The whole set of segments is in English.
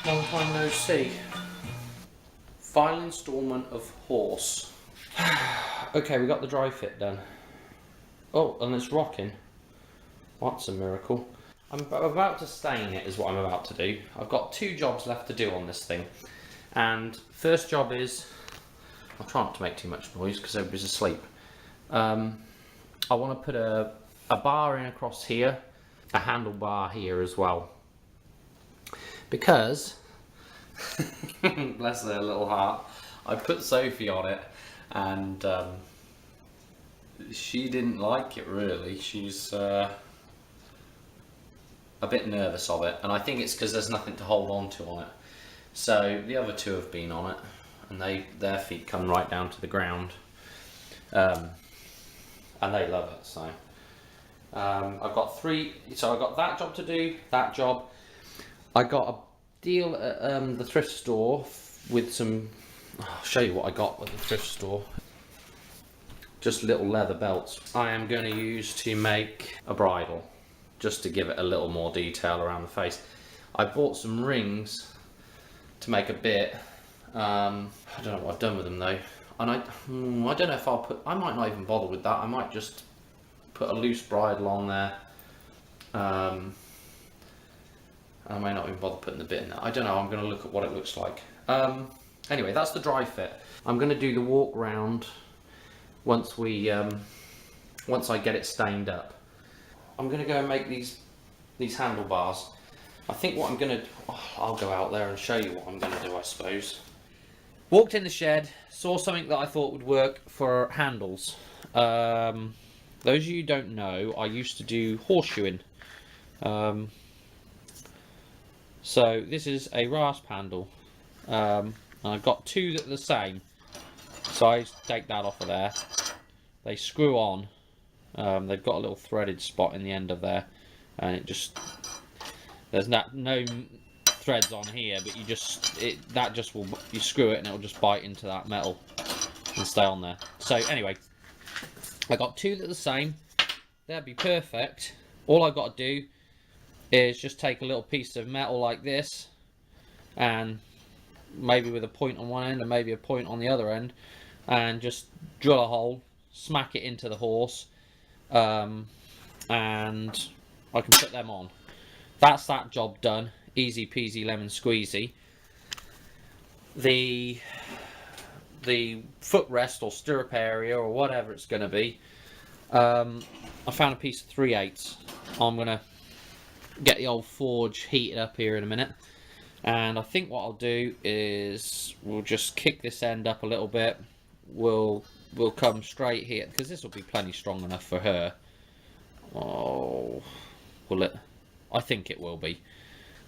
Long time no see. Final instalment of horse. Okay, we got the dry fit done. Oh, and it's rocking. That's a miracle. I'm about to stain it is what I'm about to do. I've got 2 jobs left to do on this thing. And first job is, I'll try not to make too much noise because everybody's asleep. I want to put a bar in across here, a handlebar here as well. Because, bless her little heart, I put Sophie on it and she didn't like it really. She's a bit nervous of it, and I think it's because there's nothing to hold on to on it. So the other 2 have been on it and their feet come right down to the ground, and they love it. So I've got 3, so I've got that job to do, that job. I got a deal at the thrift store with some, I'll show you what I got at the thrift store. Just little leather belts I am going to use to make a bridle, just to give it a little more detail around the face. I bought some rings to make a bit. I don't know what I've done with them though, and I don't know if I'll put, I might not even bother with that. I might just put a loose bridle on there. I may not even bother putting the bit in there. I don't know, I'm going to look at what it looks like. Anyway, that's the dry fit. I'm going to do the walk round once I get it stained up. I'm going to go and make these handlebars. I think what I'm going to, I'll go out there and show you what I'm going to do, I suppose. Walked in the shed, saw something that I thought would work for handles. Those of you who don't know, I used to do horseshoeing. So this is a rasp handle, and I've got 2 that are the same, so I take that off of there. They screw on. They've got a little threaded spot in the end of there, and it just, there's no threads on here, but you screw it and it'll just bite into that metal and stay on there. So anyway, I got 2 that are the same. That'd be perfect. All I've got to do is just take a little piece of metal like this, and maybe with a point on one end and maybe a point on the other end, and just drill a hole, smack it into the horse, and I can put them on. That's that job done. Easy peasy lemon squeezy. The footrest or stirrup area or whatever it's going to be, I found a piece of 3/8. I'm going to get the old forge heated up here in a minute, and I think what I'll do is we'll just kick this end up a little bit. We'll come straight here because this will be plenty strong enough for her. Oh, will it? I think it will be.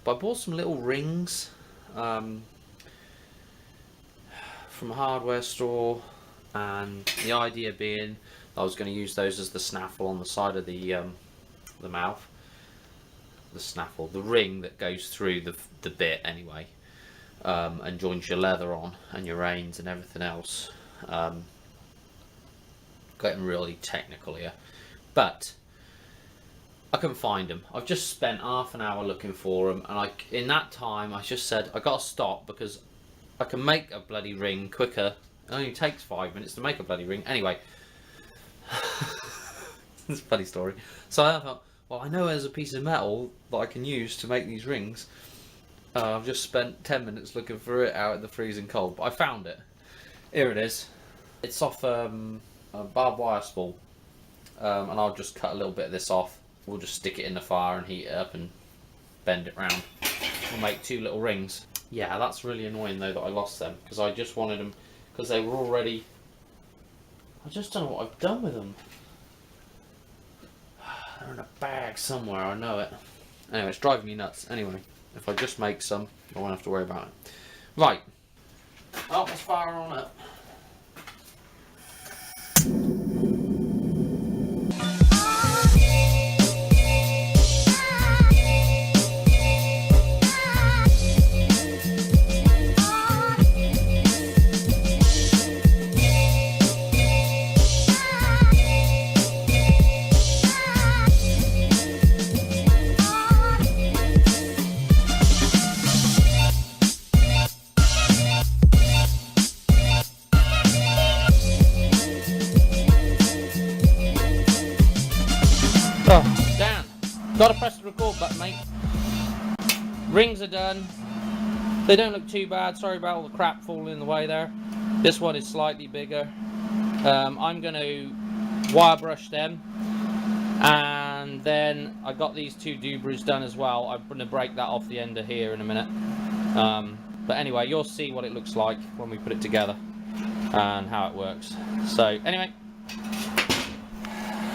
But I bought some little rings from a hardware store, and the idea being I was going to use those as the snaffle on the side of the mouth. The snaffle, the ring that goes through the bit anyway, and joins your leather on and your reins and everything else. Getting really technical here, but I couldn't find them. I've just spent half an hour looking for them, and in that time I just said I gotta stop because I can make a bloody ring quicker. It only takes 5 minutes to make a bloody ring. Anyway, it's a funny story. So I thought, well, I know there's a piece of metal that I can use to make these rings. I've just spent 10 minutes looking for it out in the freezing cold, but I found it. Here it is. It's off a barbed wire spool, and I'll just cut a little bit of this off. We'll just stick it in the fire and heat it up and bend it round. We'll make 2 little rings. Yeah, that's really annoying though that I lost them, because I just wanted them, because they were already, I just don't know what I've done with them. They're in a bag somewhere, I know it. Anyway, it's driving me nuts. Anyway, if I just make some, I won't have to worry about it. Right. Oh, let's fire on up. Gotta press the record button, mate. Rings are done. They don't look too bad. Sorry about all the crap falling in the way there. This one is slightly bigger. I'm going to wire brush them. And then I got these two doobraries done as well. I'm going to break that off the end of here in a minute. But anyway, you'll see what it looks like when we put it together and how it works. So anyway,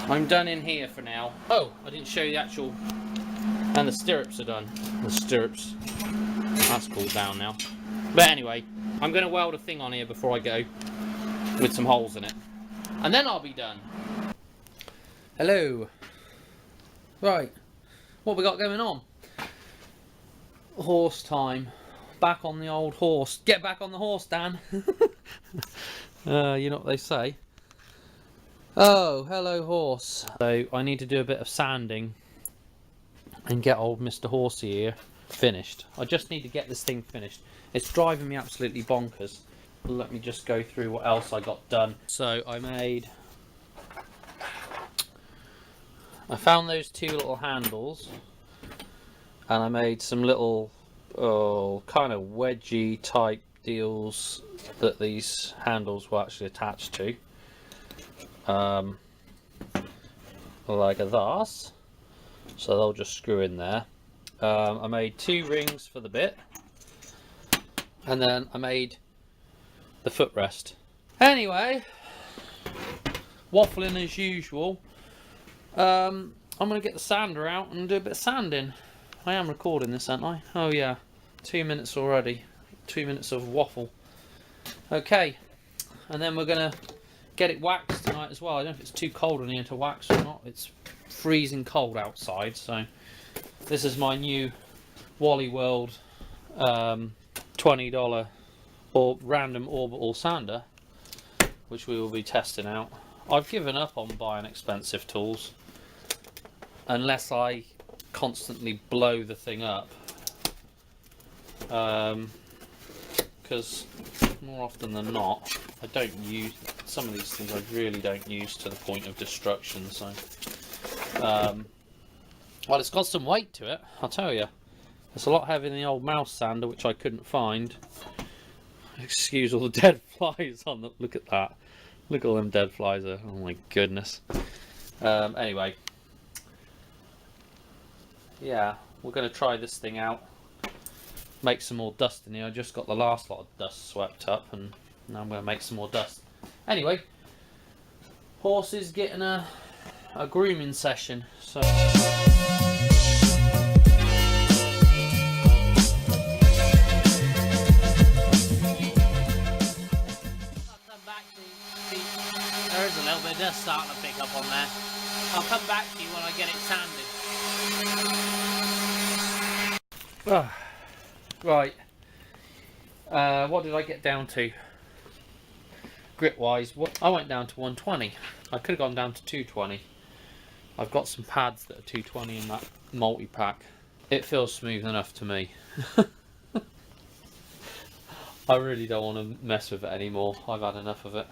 I'm done in here for now. Oh, I didn't show you the actual... And the stirrups are done. The stirrups. That's cooled down now. But anyway, I'm going to weld a thing on here before I go with some holes in it. And then I'll be done. Hello. Right. What we got going on? Horse time. Back on the old horse. Get back on the horse, Dan. You know what they say. Oh, hello horse. So I need to do a bit of sanding and get old Mr. Horsey here finished. I just need to get this thing finished. It's driving me absolutely bonkers. Let me just go through what else I got done. So I found those two little handles, and I made some little kind of wedgy type deals that these handles will actually attach to, like this, so they'll just screw in there. I made two rings for the bit, and then I made the footrest. Anyway, waffling as usual. I'm going to get the sander out and do a bit of sanding. I am recording this, aren't I? Oh yeah, 2 minutes already. 2 minutes of waffle. Okay, and then we're going to get it waxed tonight as well. I don't know if it's too cold in here to wax or not. It's freezing cold outside, so this is my new Wally World $20 or random orbital sander, which we will be testing out. I've given up on buying expensive tools unless I constantly blow the thing up, because more often than not I don't use some of these things. I really don't use to the point of destruction. So well, it's got some weight to it, I'll tell you. It's a lot heavier than the old mouse sander, which I couldn't find. Excuse all the dead flies on the... Look at that. Look at all them dead flies there. Oh my goodness. Anyway. Yeah, we're going to try this thing out. Make some more dust in here. I just got the last lot of dust swept up, and now I'm going to make some more dust. Anyway. Horse is getting a grooming session. So... There is a little bit of dust starting to pick up on there. I'll come back to you when I get it sanded. Right. What did I get down to? Grit wise, I went down to 120. I could have gone down to 220. I've got some pads that are 220 in that multi-pack. It feels smooth enough to me. I really don't want to mess with it anymore. I've had enough of it.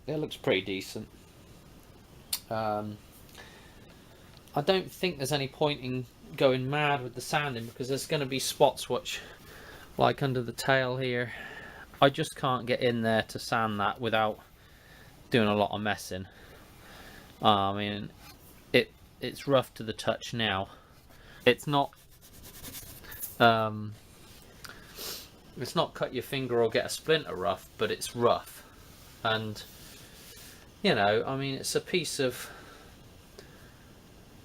It looks pretty decent. I don't think there's any point in going mad with the sanding, because there's going to be spots which, like under the tail here, I just can't get in there to sand that without doing a lot of messing. I mean, it's rough to the touch now. It's not cut your finger or get a splinter rough, but it's rough. And you know, I mean, it's a piece of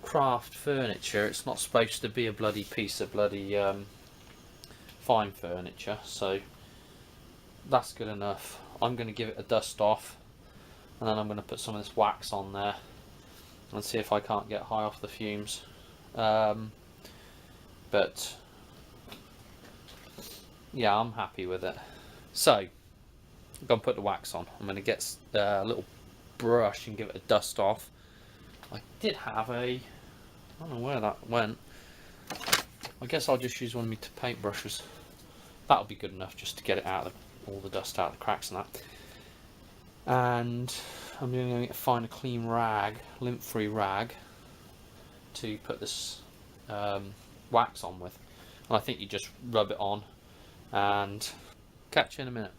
craft furniture. It's not supposed to be a bloody piece of bloody fine furniture, so that's good enough. I'm going to give it a dust off, and then I'm going to put some of this wax on there and see if I can't get high off the fumes. But yeah, I'm happy with it. So I'm going to put the wax on. I'm going to get a little brush and give it a dust off. I did have I don't know where that went. I guess I'll just use one of my paint brushes. That'll be good enough just to get it out of all the dust out of the cracks and that. And I'm going to find a clean rag, lint-free rag, to put this wax on with, and I think you just rub it on and catch you in a minute.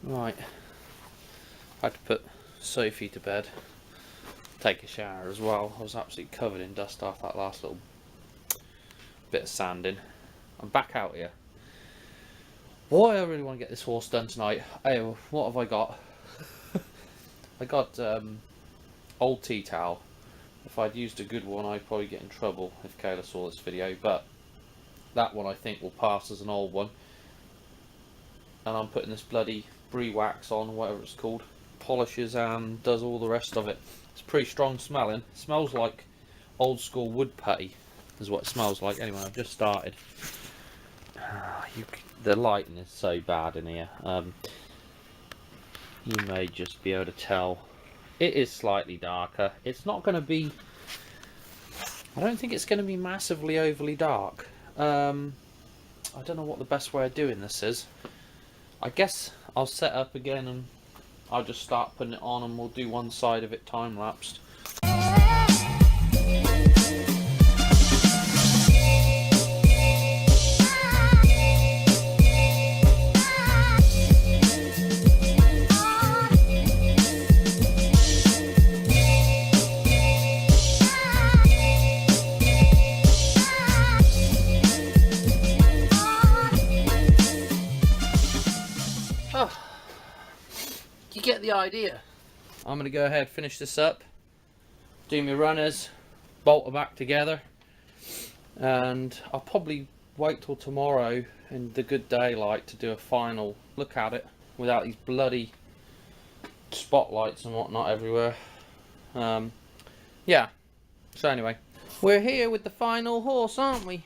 Right, I had to put Sophie to bed, take a shower as well. I was absolutely covered in dust after that last little bit of sanding. I'm back out here. Why I really want to get this horse done tonight. Oh, what have I got? I got old tea towel. If I'd used a good one, I'd probably get in trouble if Kayla saw this video, but that one I think will pass as an old one. And I'm putting this bloody brie wax on, whatever it's called. Polishes and does all the rest of it. It's pretty strong smelling. It smells like old school wood putty is what it smells like. Anyway, I've just started. The lighting is so bad in here. You may just be able to tell. It is slightly darker. It's not going to be... I don't think it's going to be massively overly dark. I don't know what the best way of doing this is. I guess I'll set up again and I'll just start putting it on and we'll do one side of it time-lapsed. You get the idea. I'm going to go ahead, finish this up, do my runners, bolt them back together, and I'll probably wait till tomorrow in the good daylight to do a final look at it without these bloody spotlights and whatnot everywhere. Yeah, so anyway, we're here with the final horse, aren't we?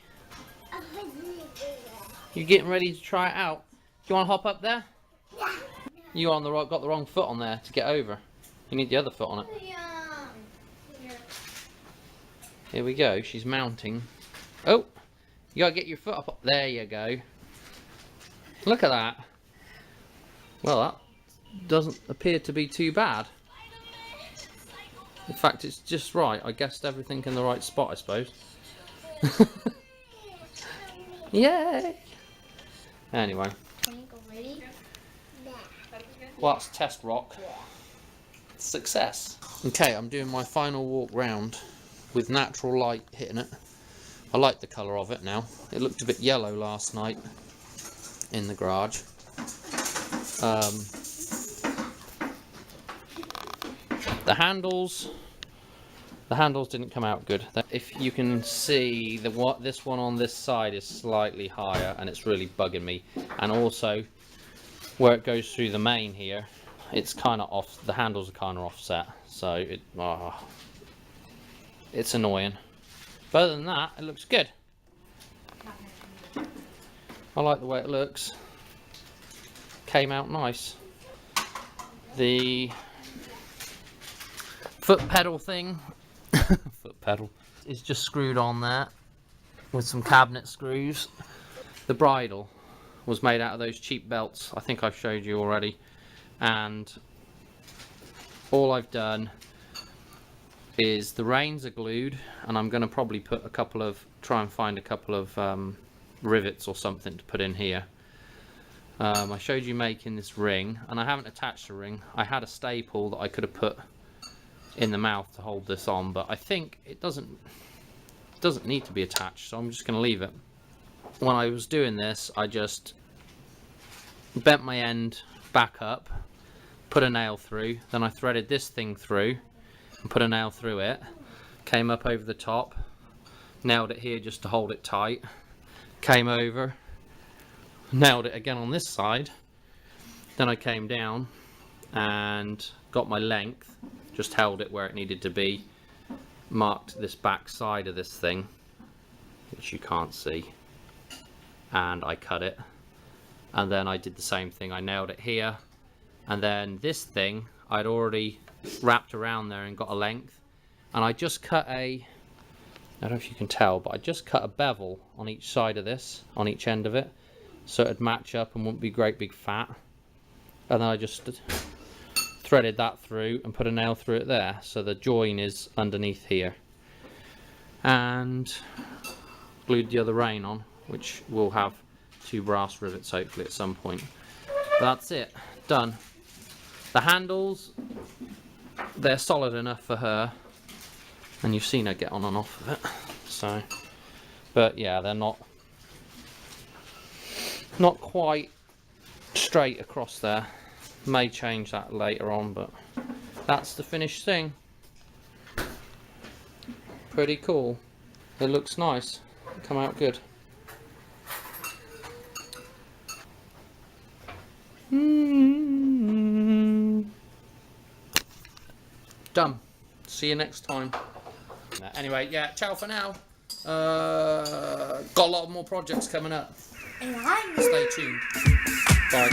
You getting ready to try it out? Do you want to hop up there? Yeah. You got the wrong foot on there to get over. You need the other foot on it. Here we go. She's mounting. Oh, you gotta get your foot up. There you go. Look at that. Well, that doesn't appear to be too bad. In fact, it's just right. I guessed everything in the right spot, I suppose. Yay! Anyway. Well, that's test rock. Success. Okay, I'm doing my final walk round with natural light hitting it. I like the colour of it now. It looked a bit yellow last night in the garage. The handles didn't come out good. If you can see, this one on this side is slightly higher and it's really bugging me. And also, where it goes through the main here, it's kind of off. The handles are kind of offset, so it's annoying. But other than that, it looks good. I like the way it looks. Came out nice. The foot pedal thing, foot pedal, is just screwed on there with some cabinet screws. The bridle was made out of those cheap belts I think I've showed you already, and all I've done is the reins are glued, and I'm going to probably put try and find a couple of rivets or something to put in here. I showed you making this ring, and I haven't attached the ring. I had a staple that I could have put in the mouth to hold this on, but I think it doesn't need to be attached, so I'm just going to leave it. When I was doing this, I just bent my end back up, put a nail through, then I threaded this thing through and put a nail through it, came up over the top, nailed it here just to hold it tight, came over, nailed it again on this side, then I came down and got my length, just held it where it needed to be, marked this back side of this thing, which you can't see, and I cut it, and then I did the same thing. I nailed it here, and then this thing I'd already wrapped around there and got a length, and I just cut I don't know if you can tell, but I just cut a bevel on each side of this, on each end of it, so it'd match up and wouldn't be great big fat, and then I just threaded that through and put a nail through it there, so the join is underneath here. and glued the other rein on, which will have 2 brass rivets hopefully at some point. That's it, done. The handles, they're solid enough for her, and you've seen her get on and off of it. So, but yeah, they're not quite straight across there. May change that later on, but that's the finished thing. Pretty cool. It looks nice. Come out good. Done. See you next time. Anyway, yeah, ciao for now. Got a lot more projects coming up. Stay tuned. Bye.